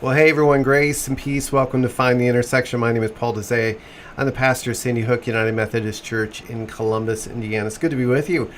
Well, hey everyone, grace and peace. Welcome to Find the Intersection. My name is Paul Desay. I'm the pastor of Sandy Hook United Methodist Church in Columbus, Indiana. It's good to be with you.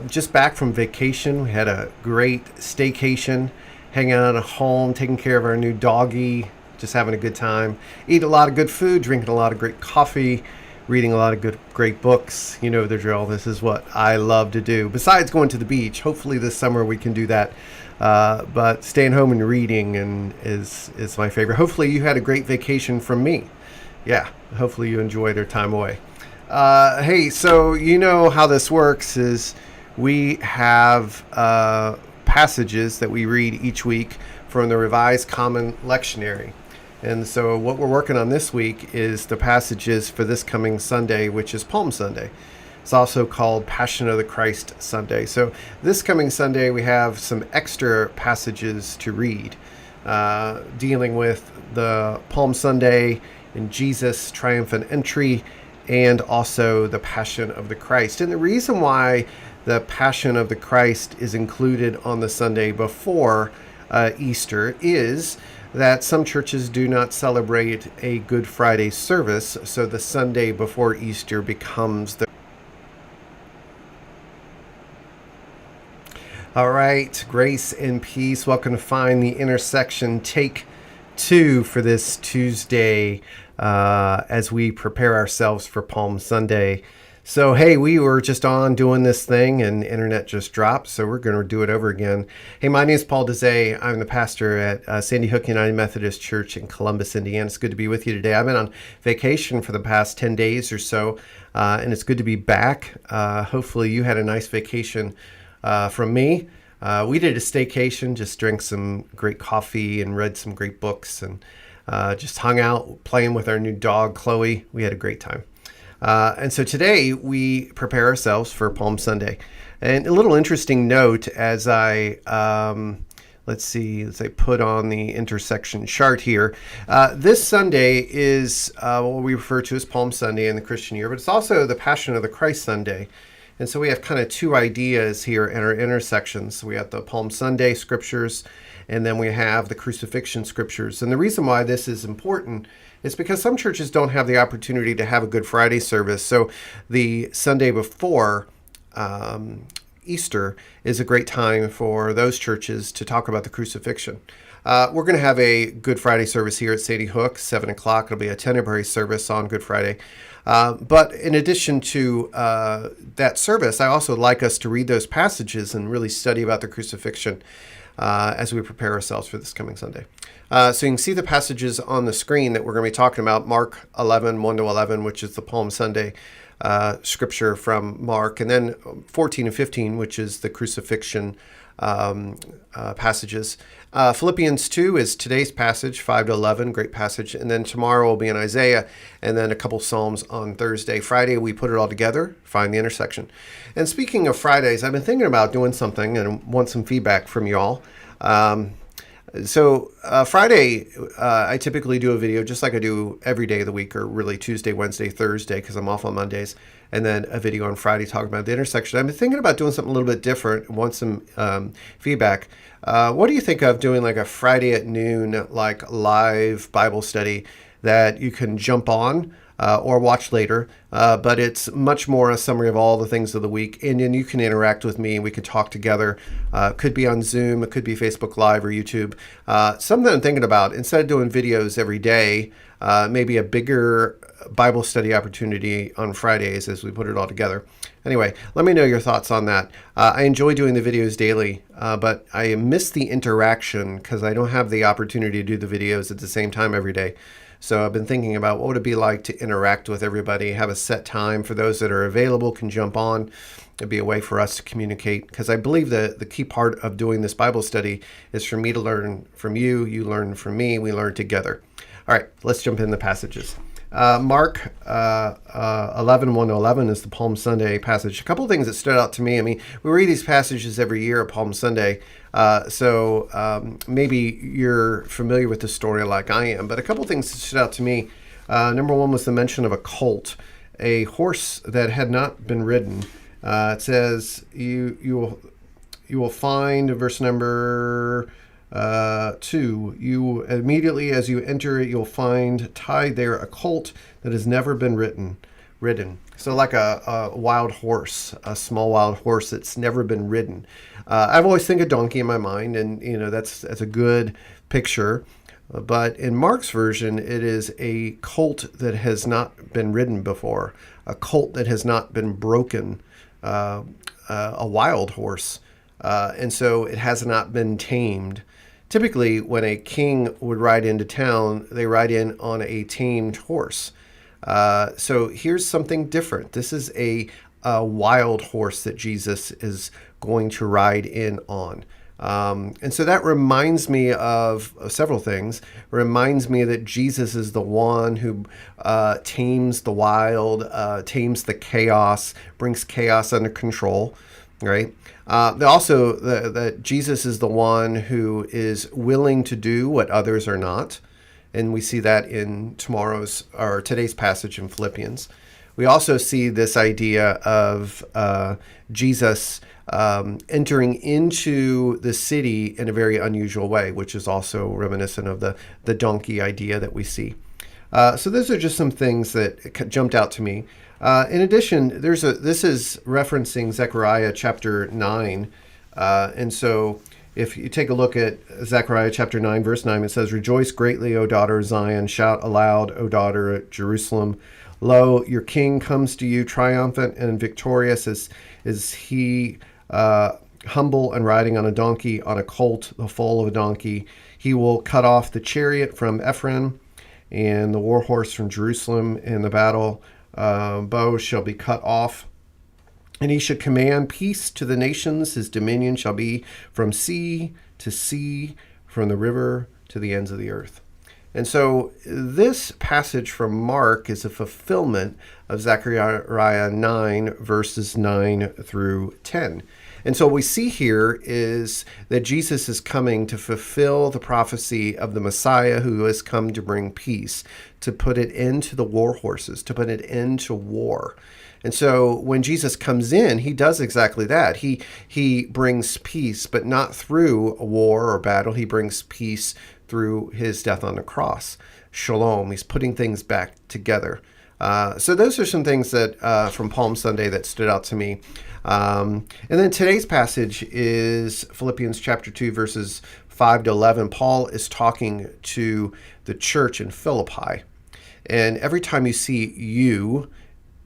Just back from vacation. We had a great staycation, hanging out at home, taking care of our new doggy, just having a good time. Eat a lot of good food, drinking a lot of great coffee, reading a lot of great books. You know the drill. This is what I love to do. Besides going to the beach, hopefully this summer we can do that. But staying home and reading is my favorite. Hopefully you had a great vacation from me. Yeah, hopefully you enjoyed your time away. Hey, so you know how this works is we have passages that we read each week from the Revised Common Lectionary. And so what we're working on this week is the passages for this coming Sunday, which is Palm Sunday. It's also called Passion of the Christ Sunday. So this coming Sunday, we have some extra passages to read, dealing with the Palm Sunday and Jesus' triumphant entry, and also the Passion of the Christ. And the reason why the Passion of the Christ is included on the Sunday before Easter is that some churches do not celebrate a Good Friday service, so the Sunday before Easter becomes the... All right, grace and peace. Welcome to Find the Intersection, take 2 for this Tuesday as we prepare ourselves for Palm Sunday. So, hey, we were just on doing this thing and internet just dropped, so we're going to do it over again. Hey, my name is Paul Desay. I'm the pastor at Sandy Hook United Methodist Church in Columbus, Indiana. It's good to be with you today. I've been on vacation for the past 10 days or so, and it's good to be back. Hopefully you had a nice vacation from me. We did a staycation, just drank some great coffee and read some great books and just hung out playing with our new dog, Chloe. We had a great time. And so today we prepare ourselves for Palm Sunday. And a little interesting note as I, let's put on the intersection chart here. This Sunday is what we refer to as Palm Sunday in the Christian year, but it's also the Passion of the Christ Sunday. And so we have kind of two ideas here in our intersections. We have the Palm Sunday scriptures, and then we have the crucifixion scriptures. And the reason why this is important is because some churches don't have the opportunity to have a Good Friday service. So the Sunday before Easter is a great time for those churches to talk about the crucifixion. We're going to have a Good Friday service here at Sandy Hook, 7 o'clock. It'll be a contemporary service on Good Friday. But in addition to that service, I also like us to read those passages and really study about the crucifixion as we prepare ourselves for this coming Sunday. So you can see the passages on the screen that we're going to be talking about. Mark 11, 1-11, which is the Palm Sunday scripture from Mark, and then 14 and 15, which is the crucifixion passages. Philippians 2 is today's passage, 5-11, great passage. And then tomorrow will be in Isaiah, and then a couple Psalms on Thursday. Friday, we put it all together, Find the Intersection. And speaking of Fridays, I've been thinking about doing something and want some feedback from y'all. So Friday, I typically do a video just like I do every day of the week, or really Tuesday, Wednesday, Thursday, because I'm off on Mondays, and then a video on Friday talking about the intersection. I've been thinking about doing something a little bit different, want some feedback. What do you think of doing like a Friday at noon, like live Bible study that you can jump on or watch later, but it's much more a summary of all the things of the week, and then you can interact with me and we can talk together. It could be on Zoom, it could be Facebook Live or YouTube. Something I'm thinking about, instead of doing videos every day, maybe a bigger Bible study opportunity on Fridays as we put it all together. Anyway, let me know your thoughts on that. I enjoy doing the videos daily, but I miss the interaction because I don't have the opportunity to do the videos at the same time every day. So I've been thinking about what would it be like to interact with everybody, have a set time for those that are available can jump on. It'd be a way for us to communicate, because I believe that the key part of doing this Bible study is for me to learn from you, you learn from me, we learn together. All right, let's jump in the passages. Mark 11, 1-11 is the Palm Sunday passage. A couple of things that stood out to me. I mean, we read these passages every year at Palm Sunday, so maybe you're familiar with the story like I am, but a couple of things that stood out to me. Number one was the mention of a colt, a horse that had not been ridden. It says you will find, verse number 2, you immediately as you enter it, you'll find tied there a colt that has never been ridden. So like a wild horse, a small wild horse that's never been ridden. I've always think of donkey in my mind, and that's a good picture. But in Mark's version, it is a colt that has not been ridden before, a colt that has not been broken, a wild horse, and so it has not been tamed. Typically, when a king would ride into town, they ride in on a tamed horse. So here's something different. This is a wild horse that Jesus is going to ride in on. And so that reminds me of several things. It reminds me that Jesus is the one who tames the wild, tames the chaos, brings chaos under control, right? Also, that Jesus is the one who is willing to do what others are not. And we see that in today's passage in Philippians. We also see this idea of Jesus entering into the city in a very unusual way, which is also reminiscent of the donkey idea that we see. So those are just some things that jumped out to me. In addition, this is referencing Zechariah chapter 9. And so if you take a look at Zechariah chapter 9, verse 9, it says, "Rejoice greatly, O daughter of Zion. Shout aloud, O daughter of Jerusalem. Lo, your king comes to you triumphant and victorious is he humble and riding on a donkey, on a colt, the foal of a donkey. He will cut off the chariot from Ephraim and the war horse from Jerusalem, and the battle bow shall be cut off. And he should command peace to the nations. His dominion shall be from sea to sea, from the river to the ends of the earth." And so this passage from Mark is a fulfillment of Zechariah 9, verses 9 through 10. And so what we see here is that Jesus is coming to fulfill the prophecy of the Messiah who has come to bring peace, to put it into the war horses, to put it into war. And so when Jesus comes in, he does exactly that. He brings peace, but not through a war or battle. He brings peace through his death on the cross. Shalom. He's putting things back together. So those are some things that from Palm Sunday that stood out to me. And then today's passage is Philippians chapter 2, verses 5 to 11. Paul is talking to the church in Philippi. And every time you see you,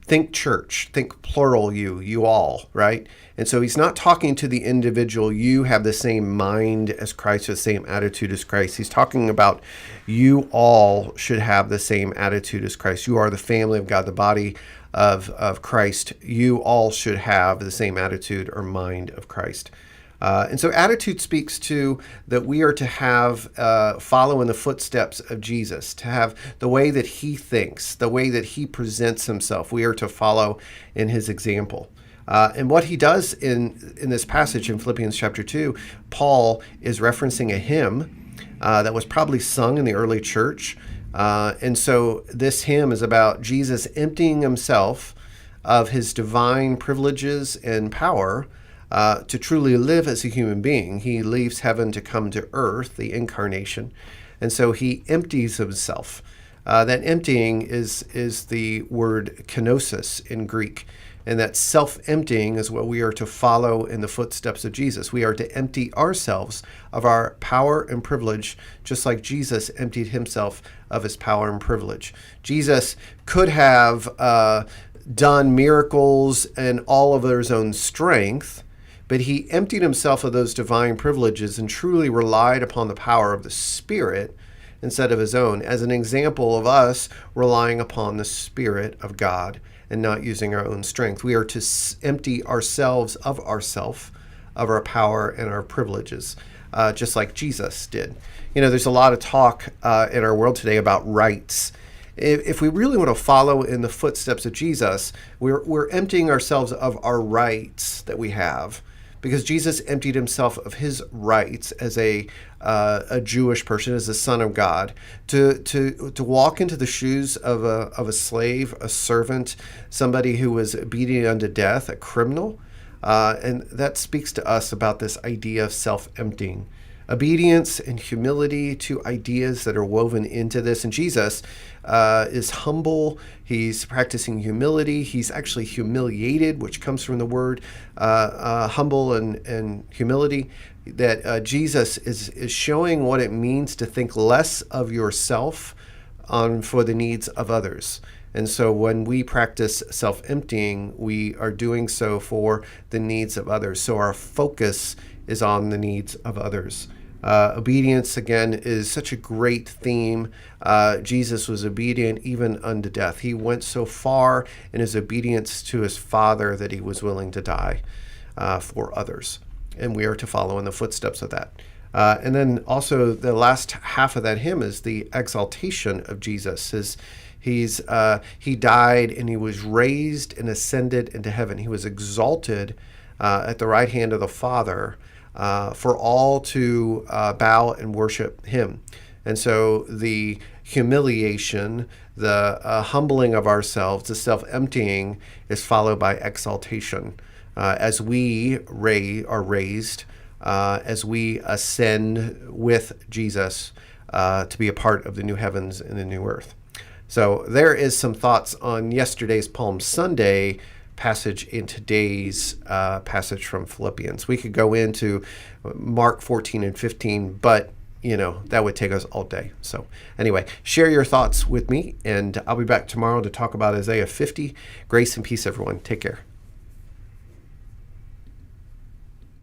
think church, think plural you all, right? And so he's not talking to the individual, you have the same mind as Christ, the same attitude as Christ. He's talking about you all should have the same attitude as Christ. You are the family of God, the body of Christ. You all should have the same attitude or mind of Christ. And so attitude speaks to that we are to have, follow in the footsteps of Jesus, to have the way that he thinks, the way that he presents himself. We are to follow in his example. And what he does in this passage in Philippians chapter 2, Paul is referencing a hymn that was probably sung in the early church. And so this hymn is about Jesus emptying himself of his divine privileges and power to truly live as a human being. He leaves heaven to come to earth, the incarnation. And so he empties himself. That emptying is the word kenosis in Greek. And that self-emptying is what we are to follow in the footsteps of Jesus. We are to empty ourselves of our power and privilege, just like Jesus emptied himself of his power and privilege. Jesus could have done miracles and all of his own strength, but he emptied himself of those divine privileges and truly relied upon the power of the Spirit instead of his own, as an example of us relying upon the Spirit of God and not using our own strength. We are to empty ourselves of ourself, of our power and our privileges, just like Jesus did. You know, there's a lot of talk in our world today about rights. If we really want to follow in the footsteps of Jesus, we're emptying ourselves of our rights that we have, because Jesus emptied himself of his rights as a Jewish person, as a son of God, to walk into the shoes of a slave, a servant, somebody who was beaten unto death, a criminal. And that speaks to us about this idea of self-emptying. obedience and humility, two ideas that are woven into this. And Jesus is humble. He's practicing humility. He's actually humiliated, which comes from the word humble and humility. That Jesus is showing what it means to think less of yourself for the needs of others. And so when we practice self-emptying, we are doing so for the needs of others. So our focus is on the needs of others. Obedience, again, is such a great theme. Jesus was obedient even unto death. He went so far in his obedience to his Father that he was willing to die for others. And we are to follow in the footsteps of that. And then also the last half of that hymn is the exaltation of Jesus. He died and he was raised and ascended into heaven. He was exalted at the right hand of the Father for all to bow and worship him. And so the humiliation, the humbling of ourselves, the self-emptying is followed by exaltation. As we are raised, as we ascend with Jesus to be a part of the new heavens and the new earth. So there is some thoughts on yesterday's Palm Sunday passage in today's passage from Philippians. We could go into Mark 14 and 15, but that would take us all day. So anyway, share your thoughts with me, and I'll be back tomorrow to talk about Isaiah 50. Grace and peace, everyone. Take care.